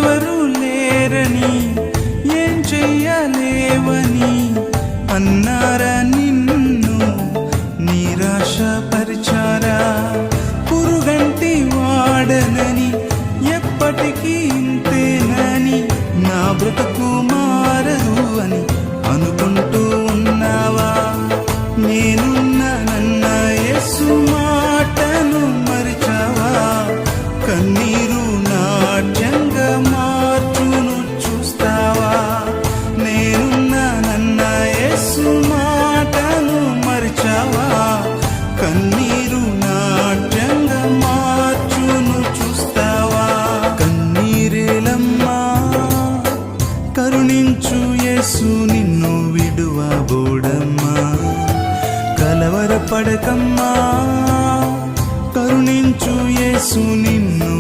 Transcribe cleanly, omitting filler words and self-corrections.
నాకెవరు లేరని, ఏం చెయ్యలేవని అన్నారా నిన్ను నిరాశపరిచారా? పురుగంటి వాడనని, ఎప్పటికీ ఇంతేనని, నా బ్రతుకు మారదు అని అనుకుంటూ ఉన్నావా? నేనున్నానన్న యేసు మాటను మరిచావా? కన్నీరు నాట్యంగా మార్చును చూస్తావా? నేనున్నానన్న యేసు మాటను మరిచావా? కన్నీరు నాట్యంగా మార్చును చూస్తావా? కన్నీరేలమ్మా, కరుణించు యేసు నిన్ను విడువబోడమ్మా. కలవరపడకమ్మా, కరుణించు యేసు నిన్ను